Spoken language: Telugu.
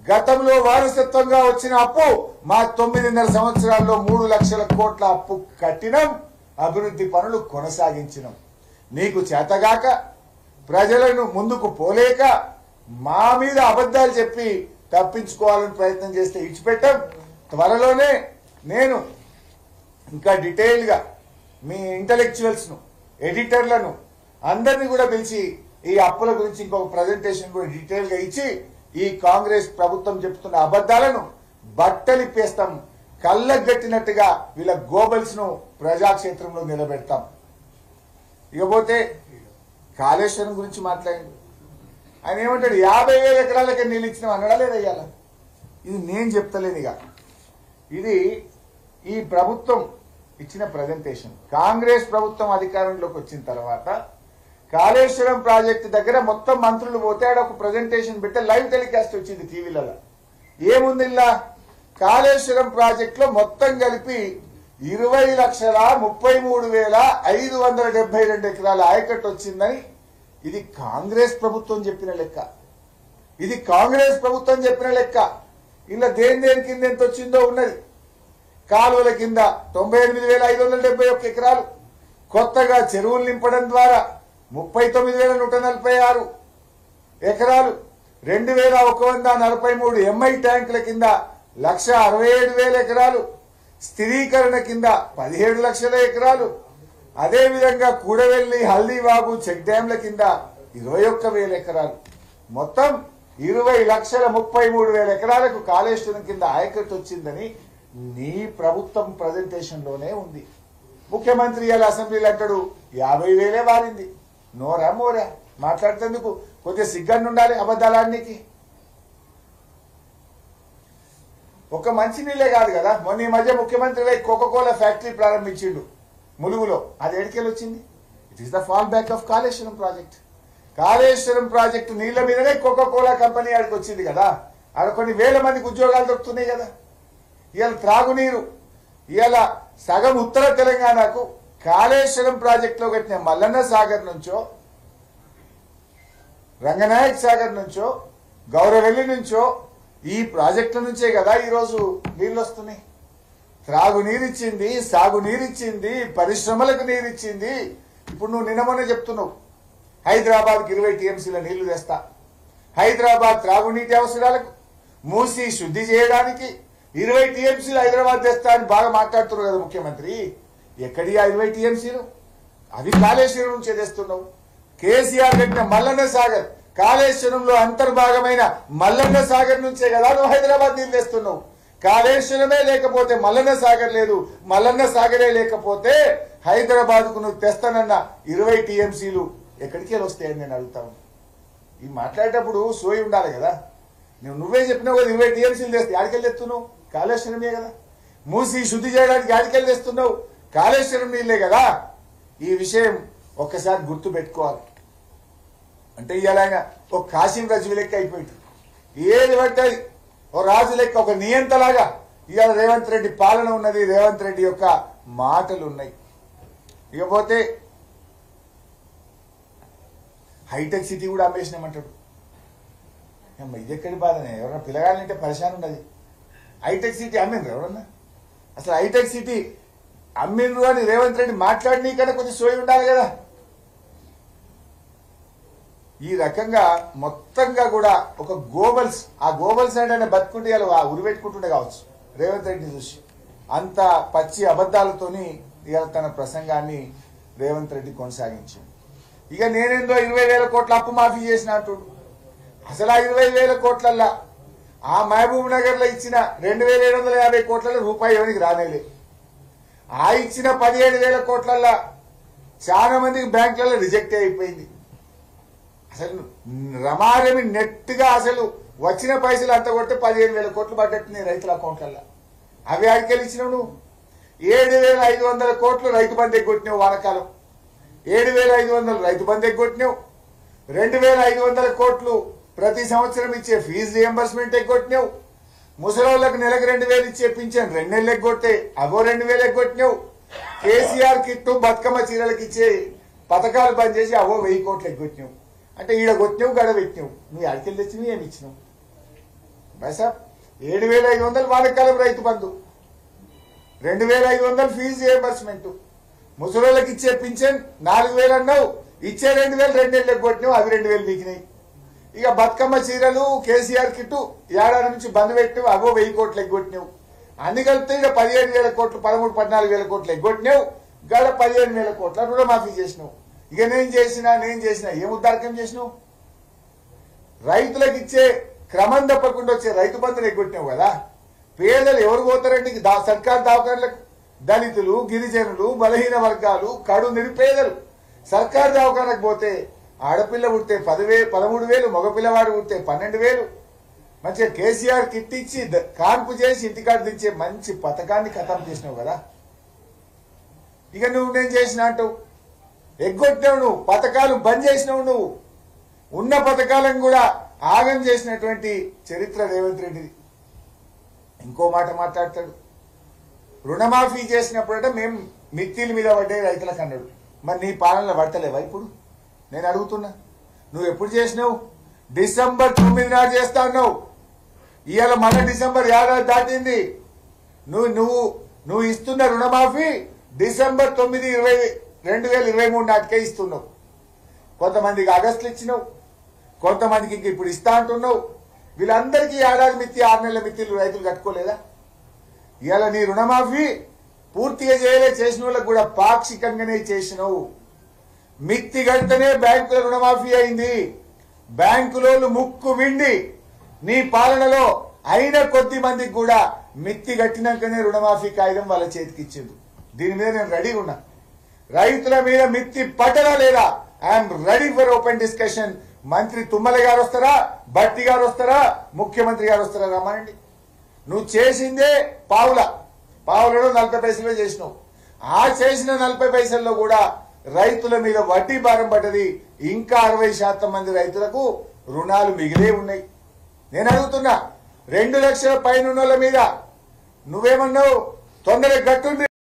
గతంలో వారసత్వంగా వచ్చిన అప్పు మా 9.5 సంవత్సరాల్లో 3 లక్షల కోట్ల అప్పు కట్టినం, అభివృద్ధి పనులు కొనసాగించినాం. నీకు చేతగాక ప్రజలను ముందుకు పోలేక మా మీద అబద్ధాలు చెప్పి తప్పించుకోవాలని ప్రయత్నం చేస్తే ఇచ్చిపెట్టాం. త్వరలోనే నేను ఇంకా డీటెయిల్గా మీ ఇంటలెక్చువల్స్ను, ఎడిటర్లను అందరినీ కూడా పిలిచి ఈ అప్పుల గురించి ఇంకొక ప్రజెంటేషన్ కూడా డీటెయిల్గా ఇచ్చి ఈ కాంగ్రెస్ ప్రభుత్వం చెప్తున్న అబద్ధాలను బట్టలిప్పేస్తాం. కళ్ళగట్టినట్టుగా వీళ్ళ గోబల్స్ను ప్రజాక్షేత్రంలో నిలబెడతాం. ఇకపోతే కాళేశ్వరం గురించి మాట్లాడి ఆయన ఏమంటాడు, 50,000 ఎకరాలకే నీళ్ళు ఇచ్చినాం అన్నాడా లేదా? ఇయ్యాల ఇది నేను చెప్తలేను. ఇక ఇది ఈ ప్రభుత్వం ఇచ్చిన ప్రజెంటేషన్. కాంగ్రెస్ ప్రభుత్వం అధికారంలోకి వచ్చిన తర్వాత కాళేశ్వరం ప్రాజెక్టు దగ్గర మొత్తం మంత్రులు పోతే ఆడ ఒక ప్రజెంటేషన్ పెట్టి లైవ్ టెలికాస్ట్ వచ్చింది టీవీలలో. ఏముంది ఇలా? కాళేశ్వరం ప్రాజెక్టులో మొత్తం కలిపి 20,33,572 ఎకరాల ఆయకట్టు వచ్చిందని ఇది కాంగ్రెస్ ప్రభుత్వం చెప్పిన లెక్క. ఇది కాంగ్రెస్ ప్రభుత్వం చెప్పిన లెక్క. ఇలా దేని కింద ఎంత వచ్చిందో ఉన్నది. కాలువల కింద 98,571 ఎకరాలు, కొత్తగా చెరువులు నింపడం ద్వారా 39,146 ఎకరాలు, 2,143 ఎంఐ ట్యాంకుల కింద 1,67,000 ఎకరాలు, స్థిరీకరణ కింద 17 లక్షల ఎకరాలు, అదేవిధంగా కూడవెల్లి, హల్దీబాబు చెక్ డ్యాంల కింద 21,000 ఎకరాలు, మొత్తం 20,33,000 ఎకరాలకు కాళేశ్వరం కింద ఆయకట్టు వచ్చిందని నీ ప్రభుత్వం ప్రజెంటేషన్ లోనే ఉంది. ముఖ్యమంత్రి ఇలా అసెంబ్లీలో అంటాడు 50,000 వారింది. నోరా మోరా మాట్లాడుతందుకు కొద్దిగా సిగ్గన్ను ఉండాలి అబద్ధాలానికి. ఒక మంచినీళ్ళే కాదు కదా, మొన్న ఈ మధ్య ముఖ్యమంత్రి కోకోకోలా ఫ్యాక్టరీ ప్రారంభించిండు ములుగులో. అది ఎడికెళ్ళి వచ్చింది? It is the fall back of Kaleshwaram project. Kaleshwaram project నీళ్ల మీదనే కోకోకోలా కంపెనీ ఆడికి వచ్చింది కదా. ఆడ కొన్ని వేల మందికి ఉద్యోగాలు దొరుకుతున్నాయి కదా. ఇవాళ త్రాగునీరు ఇవాళ సగం ఉత్తర తెలంగాణకు కాళేశ్వరం ప్రాజెక్టులో కట్టిన మల్లన్న సాగర్ నుంచో, రంగనాయక్ సాగర్ నుంచో, గౌరవెల్లి నుంచో ఈ ప్రాజెక్టుల నుంచే కదా ఈరోజు నీళ్ళు వస్తున్నాయి. త్రాగునీరిచ్చింది, సాగునీరిచ్చింది, పరిశ్రమలకు నీరిచ్చింది. ఇప్పుడు నువ్వు నిన్నమనే చెప్తున్నావు హైదరాబాద్కి 20 టీఎంసీల నీళ్లు తెస్తా. హైదరాబాద్ త్రాగునీటి అవసరాలకు, మూసి శుద్ధి చేయడానికి 20 టీఎంసీలు హైదరాబాద్ తెస్తా అని బాగా మాట్లాడుతున్నారు కదా ముఖ్యమంత్రి. ఎక్కడి 20 టీఎంసీలు? అవి కాళేశ్వరం నుంచే తెస్తున్నావు. కేసీఆర్ కట్టిన మల్లన్న సాగర్ కాళేశ్వరంలో అంతర్భాగమైన మల్లన్న సాగర్ నుంచే కదా నువ్వు హైదరాబాద్ నీళ్ళు తెస్తున్నావు. కాళేశ్వరమే లేకపోతే మల్లన్న సాగర్ లేదు, మల్లన్న సాగరే లేకపోతే హైదరాబాద్ కు నువ్వు తెస్తానన్న 20 టీఎంసీలు ఎక్కడికి వస్తాయని నేను అడుగుతాను. ఈ మాట్లాడేటప్పుడు సోయి ఉండాలి కదా. నువ్వే చెప్పినావు కదా 20 టీఎంసీలు తెస్తే ఆడికెళ్ళి తెస్తున్నావు, కాళేశ్వరమే కదా. మూసి శుద్ధి చేయడానికి ఆడికెళ్ళి తెస్తున్నావు, కాళేశ్వరం నీళ్లే కదా. ఈ విషయం ఒక్కసారి గుర్తు పెట్టుకోవాలి. అంటే ఇవాళ ఆయన ఒక కాశీం రజు లెక్క అయిపోయింది. ఏది పట్టది ఓ రాజు లెక్క, ఒక నియంతలాగా ఇవాళ రేవంత్ రెడ్డి పాలన ఉన్నది, రేవంత్ రెడ్డి యొక్క మాటలు ఉన్నాయి. ఇకపోతే హైటెక్ సిటీ కూడా అమ్మేసినామంటాడు. ఇది ఎక్కడి బాధనే? ఎవరన్నా పిల్లగాలంటే పరిశాన్ ఉన్నది. హైటెక్ సిటీ అమ్మిండ్రు ఎవరన్నా? అసలు హైటెక్ సిటీ అమ్మిండ్రు అని రేవంత్ రెడ్డి మాట్లాడినీ కన్నా కొంచెం సోయి ఉండాలి కదా. ఈ రకంగా మొత్తంగా కూడా ఒక గోబల్స్, ఆ గోబల్స్ అంటే బతుకుంటే ఇలా ఉరిపెట్టుకుంటుండే కావచ్చు రేవంత్ రెడ్డిని చూసి. అంత పచ్చి అబద్ధాలతోని ఇవాళ తన ప్రసంగాన్ని రేవంత్ రెడ్డి కొనసాగించింది. ఇక నేనేందో 20,000 కోట్ల అప్పు మాఫీ చేసిన అంటుడు. అసలు ఆ 20,000 కోట్లల్లా ఆ మహబూబ్ నగర్ లో ఇచ్చిన 2,750 కోట్లలో రూపాయి ఎవరికి రానేలే. ఆ ఇచ్చిన 17,000 కోట్లల్లా చాలా మందికి బ్యాంకులలో రిజెక్ట్ అయిపోయింది. అసలు రమారమి నెట్ గా అసలు వచ్చిన పైసలు అంత కొట్టి 15,000 కోట్లు పడ్డట్టున్నాయి రైతుల అకౌంట్లలో. అవి ఆడికెళ్ళి ఇచ్చినావు నువ్వు. 7,500 కోట్లు రైతు బంధు ఎగ్గొట్టినావు వానకాలం. 7,500 రైతు బంధు ఎగ్గొట్టినావు. 2,500 కోట్లు ప్రతి సంవత్సరం ఇచ్చే ఫీజు రియంబర్స్మెంట్ ఎగ్గొట్టినావు. ముసలోళ్లకు నెలకు 2,000 ఇచ్చే పింఛన్ 2 నెలలు ఎగ్గొట్టే అగో 2,000 ఎగ్గొట్టినావు. కేసీఆర్ కిట్టు బతుకమ్మ చీరలకు ఇచ్చే పథకాలు బంద్ చేసి అవో 1,000 కోట్లు ఎగ్గొట్టినావు. అంటే ఈడ కొట్టినావు, గడ పెట్టినావు. నువ్వు అడికెళ్ళి తెచ్చినవి ఏమి ఇచ్చినావు? బైసాబ్ 7,500 వానకాలం రైతు బంధు, 2,500 ఫీజు రియంబర్స్మెంట్, ముసలోళ్ళకి ఇచ్చే పింఛన్ 4,000 అన్నావు, ఇచ్చే 2,000 2 కొట్టినావు, అవి 2,000 వీకినాయి. ఇక బతుకమ్మ చీరలు కేసీఆర్ కిట్టు ఏడాది నుంచి బంద్ పెట్టినావు, అవో 1,000 కోట్లు ఎగ్గొట్టినావు. అన్ని కలిపితే ఇక 15,000 కోట్లు 13-14,000 కోట్లు ఎగ్గొట్టినావు. గడ 15,000 కోట్ల రుణమాఫీ చేసినావు. ఇక నేను చేసినా ఏం ఉద్దారకం చేసినావు? రైతులకు ఇచ్చే క్రమం తప్పకుండా వచ్చే రైతు బంధుని ఎగ్గొట్టినావు కదా. పేదలు ఎవరు పోతారండి సర్కారు దవాఖానలకు? దళితులు, గిరిజనులు, బలహీన వర్గాలు, కడు నిరుపేదలు. సర్కారు దవాఖానకు పోతే ఆడపిల్ల పుడితే 13,000, మగపిల్లవాడు పుడితే 12,000. మంచిగా కేసీఆర్ కిట్ ఇచ్చి కాన్పు చేసి ఇంటికాడ దించే మంచి పథకాన్ని ఖతం చేసినావు కదా. ఇక నేను చేసిన అంటావు, ఎగ్గొట్టినావు నువ్వు, పథకాలు బంద్ చేసినావు నువ్వు, ఉన్న పథకాలను కూడా ఆగం చేసినటువంటి చరిత్ర రేవంత్ రెడ్డిది. ఇంకో మాట మాట్లాడతాడు, రుణమాఫీ చేసినప్పుడట మేము మిత్తిల మీద పడ్డే రైతులకు అన్నాడు. మరి నీ పాలనలో పడతలేవా ఇప్పుడు? నేను అడుగుతున్నా, నువ్వు ఎప్పుడు చేసినావు? డిసెంబర్ 9 నాడు చేస్తా అన్నావు. ఇవాళ మన డిసెంబర్ 7 దాటింది. నువ్వు ఇస్తున్న రుణమాఫీ డిసెంబర్ 9, 2023 నాటికే ఇస్తున్నావు. కొంతమందికి ఆగస్టులు ఇచ్చినావు, కొంతమందికి ఇంక ఇప్పుడు ఇస్తా అంటున్నావు. వీళ్ళందరికీ ఏడాది మిత్తి 6 నెలల మిత్తిలు రైతులు కట్టుకోలేదా? ఇవాళ నీ రుణమాఫీ పూర్తిగా చేసిన వాళ్ళకు కూడా పాక్షికంగానే చేసినావు. మిత్తి గడితేనే బ్యాంకుల రుణమాఫీ అయింది. బ్యాంకులో ముక్కు విండి నీ పాలనలో అయిన కొద్ది మందికి కూడా మిత్తి గట్టినాకనే రుణమాఫీ కాగితం వాళ్ళ చేతికి ఇచ్చింది. దీని మీద నేను రెడీగా ఉన్నా. రైతుల మీద మిత్తి పట్టరా లేదా? I'm ready for open discussion. మంత్రి తుమ్మల గారు వస్తారా, భట్టి గారు వస్తారా, ముఖ్యమంత్రి గారు వస్తారా? రమ్మనండి. నువ్వు చేసిందే పావులలో 40 పైసలే చేసినావు. ఆ చేసిన 40 పైసల్లో కూడా రైతుల మీద వడ్డీ భారం పడ్డది. ఇంకా 60% మంది రైతులకు రుణాలు మిగిలే ఉన్నాయి. నేను అడుగుతున్నా, 2 లక్షల పైన మీద నువ్వేమన్నావు? తొందరగా గట్టుండి